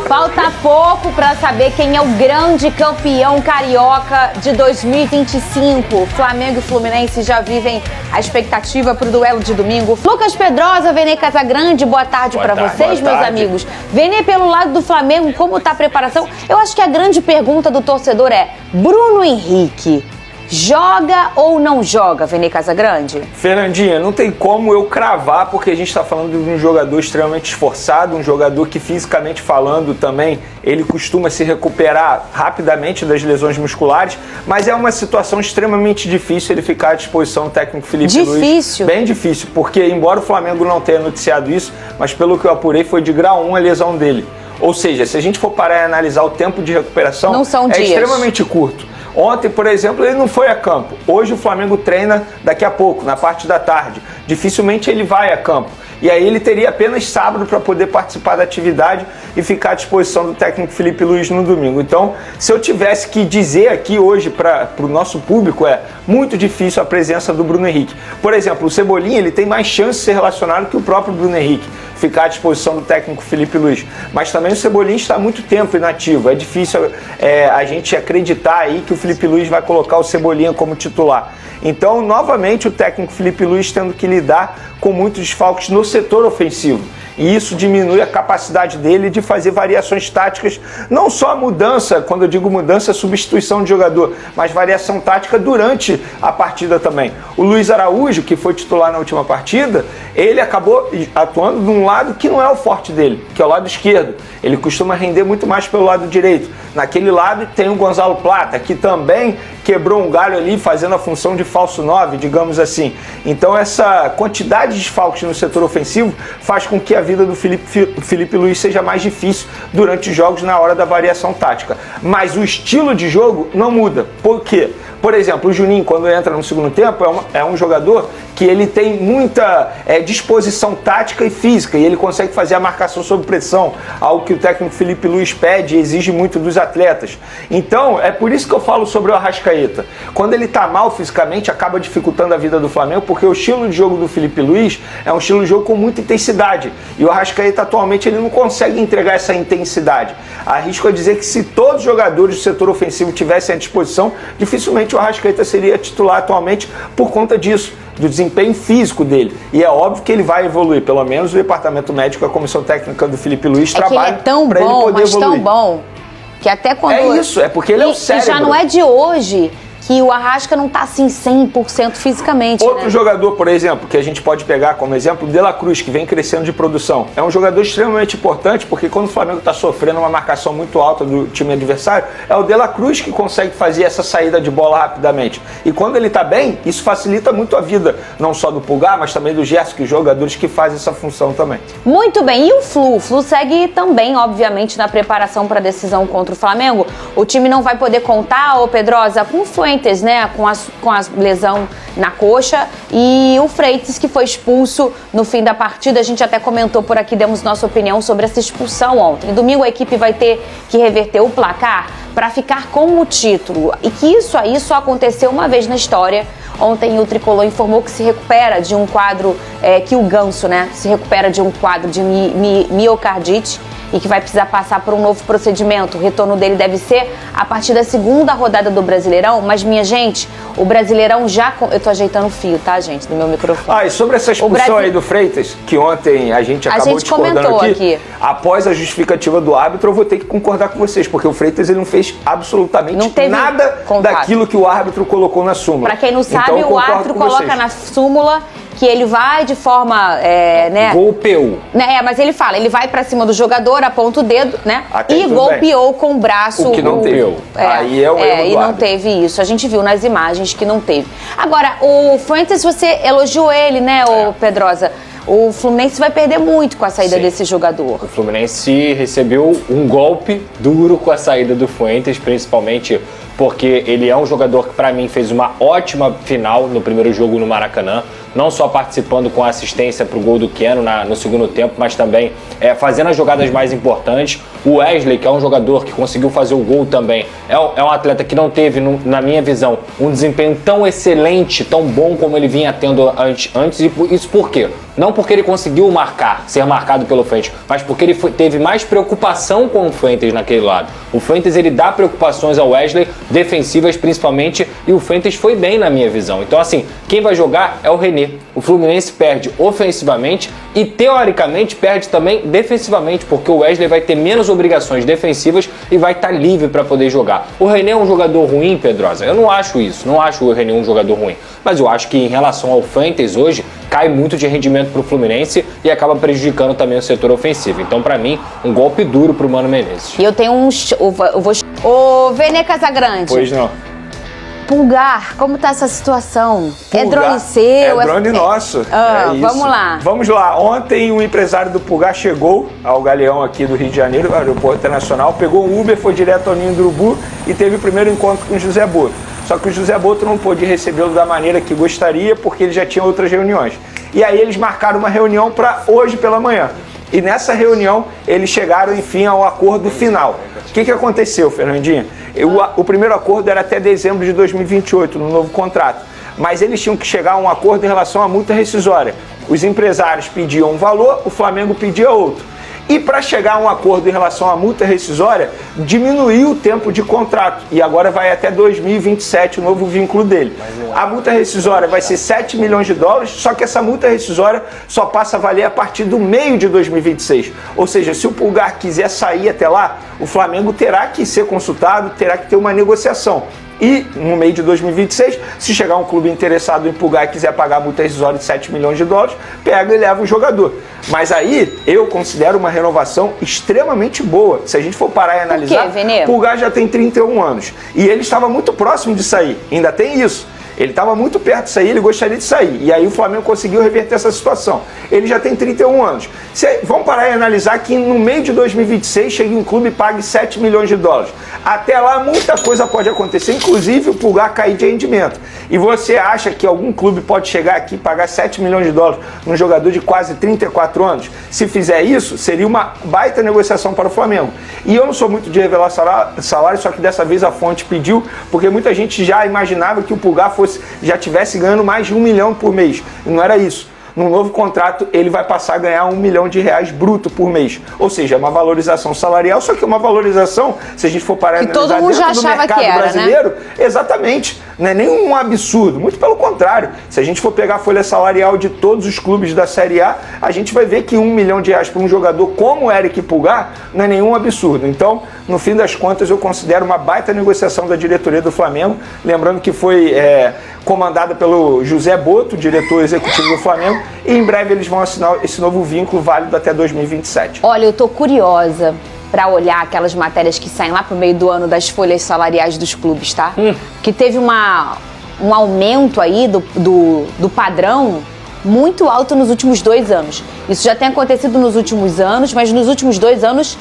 Falta pouco para saber quem é o grande campeão carioca de 2025. Flamengo e Fluminense já vivem a expectativa para o duelo de domingo. Lucas Pedrosa, Vene Casagrande, boa tarde para vocês, meus amigos. Vene, pelo lado do Flamengo, como está a preparação? Eu acho que a grande pergunta do torcedor é: Bruno Henrique joga ou não joga, Vene Casagrande? Fernandinha, não tem como eu cravar, porque a gente está falando de um jogador extremamente esforçado, um jogador que fisicamente falando também, ele costuma se recuperar rapidamente das lesões musculares, mas é uma situação extremamente difícil ele ficar à disposição do técnico Felipe Luiz. Difícil? Bem difícil, porque embora o Flamengo não tenha noticiado isso, mas pelo que eu apurei foi de grau 1 a lesão dele. Ou seja, se a gente for parar e analisar o tempo de recuperação, não são dias. Extremamente curto. Ontem, por exemplo, ele não foi a campo. Hoje o Flamengo treina daqui a pouco, na parte da tarde. Dificilmente ele vai a campo. E aí ele teria apenas sábado para poder participar da atividade e ficar à disposição do técnico Felipe Luiz no domingo. Então, se eu tivesse que dizer aqui hoje para o nosso público, é muito difícil a presença do Bruno Henrique. Por exemplo, o Cebolinha ele tem mais chance de ser relacionado que o próprio Bruno Henrique, ficar à disposição do técnico Felipe Luiz. Mas também o Cebolinha está há muito tempo inativo. É difícil a gente acreditar aí que o Felipe Luiz vai colocar o Cebolinha como titular. Então, novamente, o técnico Felipe Luiz tendo que lidar com muitos desfalques no setor ofensivo. E isso diminui a capacidade dele de fazer variações táticas, não só a mudança, quando eu digo mudança, substituição de jogador, mas variação tática durante a partida também. O Luiz Araújo, que foi titular na última partida, ele acabou atuando de um lado que não é o forte dele, que é o lado esquerdo. Ele costuma render muito mais pelo lado direito. Naquele lado tem o Gonzalo Plata, que também quebrou um galho ali fazendo a função de falso 9, digamos assim. Então essa quantidade de desfalques no setor ofensivo faz com que a vida do Felipe Luiz seja mais difícil durante os jogos na hora da variação tática. Mas o estilo de jogo não muda. Por quê? Por exemplo, o Juninho, quando entra no segundo tempo, é um jogador que ele tem muita disposição tática e física, e ele consegue fazer a marcação sob pressão, algo que o técnico Felipe Luiz pede e exige muito dos atletas. Então, é por isso que eu falo sobre o Arrascaeta. Quando ele está mal fisicamente, acaba dificultando a vida do Flamengo, porque o estilo de jogo do Felipe Luiz é um estilo de jogo com muita intensidade, e o Arrascaeta atualmente ele não consegue entregar essa intensidade. Arrisco a dizer que se todos os jogadores do setor ofensivo tivessem à disposição, dificilmente o Arrascaeta seria titular atualmente por conta disso, do desempenho físico dele. E é óbvio que ele vai evoluir, pelo menos o departamento médico, a comissão técnica do Felipe Luiz trabalha para ele poder evoluir. Tão bom, que até quando... É isso, é porque ele é o cérebro. E já não é de hoje que o Arrasca não tá assim 100% fisicamente. Outro jogador, por exemplo, que a gente pode pegar como exemplo, o De La Cruz, que vem crescendo de produção. É um jogador extremamente importante, porque quando o Flamengo está sofrendo uma marcação muito alta do time adversário, é o De La Cruz que consegue fazer essa saída de bola rapidamente. E quando ele está bem, isso facilita muito a vida, não só do Pulgar, mas também do Gerson, que os jogadores que fazem essa função também. Muito bem, e o Flu? O Flu segue também, obviamente, na preparação para a decisão contra o Flamengo. O time não vai poder contar, ô Pedrosa, com o Fuentes, né, com a lesão na coxa, e o Freitas, que foi expulso no fim da partida. A gente até comentou por aqui, demos nossa opinião sobre essa expulsão ontem. Domingo a equipe vai ter que reverter o placar para ficar com o título, e que isso aí só aconteceu uma vez na história. Ontem o Tricolor informou que se recupera de um quadro, que o Ganso, né, se recupera de um quadro de miocardite, e que vai precisar passar por um novo procedimento. O retorno dele deve ser a partir da segunda rodada do Brasileirão, mas, minha gente, o Brasileirão já... Eu tô ajeitando o fio, tá, gente, do meu microfone. E sobre essa expulsão aí do Freitas, que ontem a gente acabou discordando aqui, após a justificativa do árbitro, eu vou ter que concordar com vocês, porque o Freitas ele não fez absolutamente nada daquilo que o árbitro colocou na súmula. Pra quem não sabe, o árbitro coloca na súmula que ele vai de forma, golpeou. Mas ele fala, ele vai pra cima do jogador, aponta o dedo, né? Até e golpeou com o braço. O que não teve. Aí é o erro do e não teve isso. A gente viu nas imagens que não teve. Agora, o Fuentes, você elogiou ele, né, ô Pedrosa? O Fluminense vai perder muito com a saída desse jogador. O Fluminense recebeu um golpe duro com a saída do Fuentes, principalmente porque ele é um jogador que, para mim, fez uma ótima final no primeiro jogo no Maracanã, não só participando com assistência para o gol do Keno no segundo tempo, mas também fazendo as jogadas mais importantes. O Wesley, que é um jogador que conseguiu fazer o gol também, é um atleta que não teve, na minha visão, um desempenho tão excelente, tão bom como ele vinha tendo antes. E isso por quê? Não porque ele conseguiu ser marcado pelo Fuentes, mas porque ele teve mais preocupação com o Fuentes naquele lado. O Fuentes, ele dá preocupações ao Wesley, defensivas principalmente, e o Fuentes foi bem na minha visão. Então, assim, quem vai jogar é o René. O Fluminense perde ofensivamente e, teoricamente, perde também defensivamente, porque o Wesley vai ter menos obrigações defensivas e vai estar livre para poder jogar. O René é um jogador ruim, Pedrosa? Eu não acho isso, não acho o René um jogador ruim, mas eu acho que em relação ao Fuentes hoje, cai muito de rendimento para o Fluminense e acaba prejudicando também o setor ofensivo. Então, para mim, um golpe duro para o Mano Menezes. E eu tenho Ô, Vene Casagrande. Pois não. Pulgar, como tá essa situação? Pulgar, é drone seu? É drone nosso. É isso. Vamos lá. Vamos lá. Ontem um empresário do Pulgar chegou ao Galeão aqui do Rio de Janeiro, aeroporto internacional, pegou um Uber, foi direto ao Ninho do Urubu e teve o primeiro encontro com o José Boto. Só que o José Boto não pôde recebê-lo da maneira que gostaria, porque ele já tinha outras reuniões. E aí eles marcaram uma reunião para hoje pela manhã. E nessa reunião eles chegaram, enfim, ao acordo final. O que aconteceu, Fernandinha? O primeiro acordo era até dezembro de 2028, no novo contrato. Mas eles tinham que chegar a um acordo em relação à multa rescisória. Os empresários pediam um valor, o Flamengo pedia outro. E para chegar a um acordo em relação à multa rescisória, diminuiu o tempo de contrato. E agora vai até 2027 o novo vínculo dele. A multa rescisória vai ser 7 milhões de dólares, só que essa multa rescisória só passa a valer a partir do meio de 2026. Ou seja, se o Pulgar quiser sair até lá, o Flamengo terá que ser consultado, terá que ter uma negociação. E no meio de 2026, se chegar um clube interessado em Pulgar e quiser pagar a multa rescisória de 7 milhões de dólares, pega e leva o jogador. Mas aí eu considero uma renovação extremamente boa. Se a gente for parar e analisar, por quê, Vene? Pulgar já tem 31 anos. E ele estava muito próximo de sair. Ainda tem isso. Ele estava muito perto de sair, ele gostaria de sair. E aí o Flamengo conseguiu reverter essa situação. Ele já tem 31 anos. Vamos parar e analisar que no meio de 2026 chegue um clube e pague 7 milhões de dólares. Até lá muita coisa pode acontecer, inclusive o Pulgar cair de rendimento. E você acha que algum clube pode chegar aqui e pagar 7 milhões de dólares num jogador de quase 34 anos? Se fizer isso, seria uma baita negociação para o Flamengo. E eu não sou muito de revelar salário, só que dessa vez a fonte pediu, porque muita gente já imaginava que o Pulgar já tivesse ganhando mais de 1 milhão por mês. E não era isso. No novo contrato, ele vai passar a ganhar R$1 milhão bruto por mês. Ou seja, é uma valorização salarial, só que uma valorização, se a gente for parar e analisar todo mundo já dentro do achava mercado que era, brasileiro, né? Exatamente. Não é nenhum absurdo, muito pelo contrário. Se a gente for pegar a folha salarial de todos os clubes da Série A, a gente vai ver que R$1 milhão para um jogador como o Eric Pulgar não é nenhum absurdo. Então, no fim das contas, eu considero uma baita negociação da diretoria do Flamengo. Lembrando que foi comandada pelo José Boto, diretor executivo do Flamengo, e em breve eles vão assinar esse novo vínculo válido até 2027. Olha, eu tô curiosa para olhar aquelas matérias que saem lá pro meio do ano das folhas salariais dos clubes, tá? Que teve um aumento aí do padrão muito alto nos últimos 2 anos. Isso já tem acontecido nos últimos anos, mas nos últimos 2 anos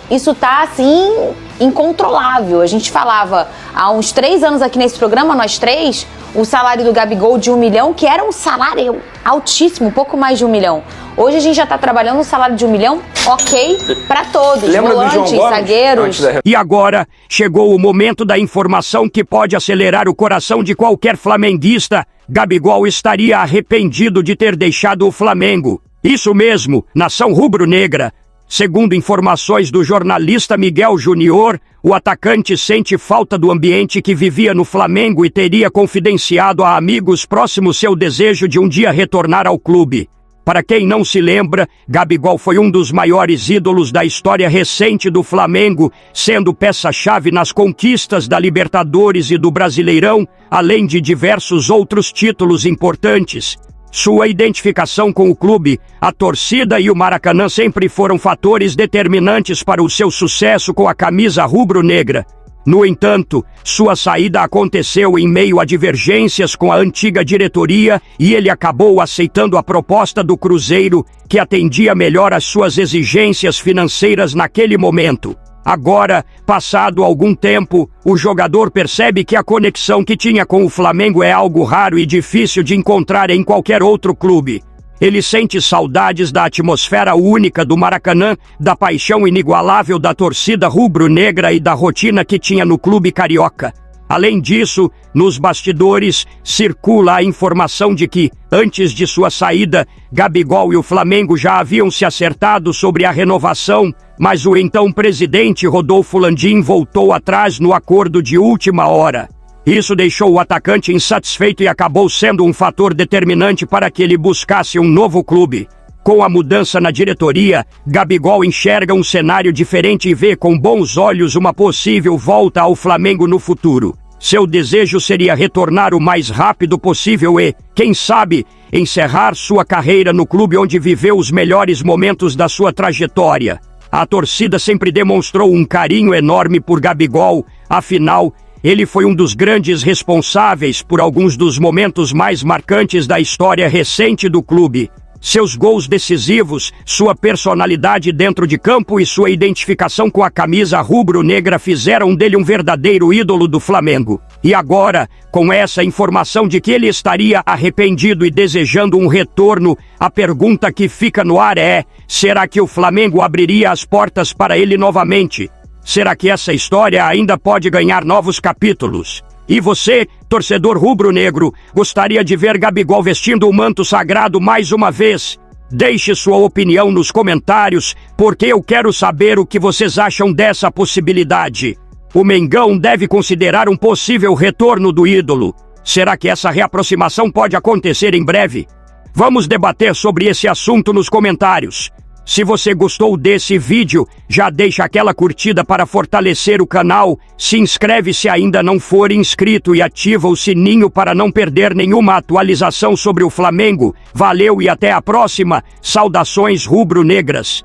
isso tá assim incontrolável. A gente falava há uns 3 anos aqui nesse programa, nós 3, o salário do Gabigol de 1 milhão, que era um salário altíssimo, um pouco mais de 1 milhão. Hoje a gente já está trabalhando um salário de 1 milhão, ok, para todos, lembra volantes, do João Gomes? zagueiros. E agora chegou o momento da informação que pode acelerar o coração de qualquer flamenguista. Gabigol estaria arrependido de ter deixado o Flamengo. Isso mesmo, nação rubro-negra. Segundo informações do jornalista Miguel Júnior, o atacante sente falta do ambiente que vivia no Flamengo e teria confidenciado a amigos próximos seu desejo de um dia retornar ao clube. Para quem não se lembra, Gabigol foi um dos maiores ídolos da história recente do Flamengo, sendo peça-chave nas conquistas da Libertadores e do Brasileirão, além de diversos outros títulos importantes. Sua identificação com o clube, a torcida e o Maracanã sempre foram fatores determinantes para o seu sucesso com a camisa rubro-negra. No entanto, sua saída aconteceu em meio a divergências com a antiga diretoria e ele acabou aceitando a proposta do Cruzeiro, que atendia melhor às suas exigências financeiras naquele momento. Agora, passado algum tempo, o jogador percebe que a conexão que tinha com o Flamengo é algo raro e difícil de encontrar em qualquer outro clube. Ele sente saudades da atmosfera única do Maracanã, da paixão inigualável da torcida rubro-negra e da rotina que tinha no clube carioca. Além disso, nos bastidores, circula a informação de que, antes de sua saída, Gabigol e o Flamengo já haviam se acertado sobre a renovação, mas o então presidente Rodolfo Landim voltou atrás no acordo de última hora. Isso deixou o atacante insatisfeito e acabou sendo um fator determinante para que ele buscasse um novo clube. Com a mudança na diretoria, Gabigol enxerga um cenário diferente e vê com bons olhos uma possível volta ao Flamengo no futuro. Seu desejo seria retornar o mais rápido possível e, quem sabe, encerrar sua carreira no clube onde viveu os melhores momentos da sua trajetória. A torcida sempre demonstrou um carinho enorme por Gabigol, afinal, ele foi um dos grandes responsáveis por alguns dos momentos mais marcantes da história recente do clube. Seus gols decisivos, sua personalidade dentro de campo e sua identificação com a camisa rubro-negra fizeram dele um verdadeiro ídolo do Flamengo. E agora, com essa informação de que ele estaria arrependido e desejando um retorno, a pergunta que fica no ar é: será que o Flamengo abriria as portas para ele novamente? Será que essa história ainda pode ganhar novos capítulos? E você, torcedor rubro-negro, gostaria de ver Gabigol vestindo o manto sagrado mais uma vez? Deixe sua opinião nos comentários, porque eu quero saber o que vocês acham dessa possibilidade. O Mengão deve considerar um possível retorno do ídolo. Será que essa reaproximação pode acontecer em breve? Vamos debater sobre esse assunto nos comentários. Se você gostou desse vídeo, já deixa aquela curtida para fortalecer o canal, se inscreve se ainda não for inscrito e ativa o sininho para não perder nenhuma atualização sobre o Flamengo. Valeu e até a próxima. Saudações rubro-negras.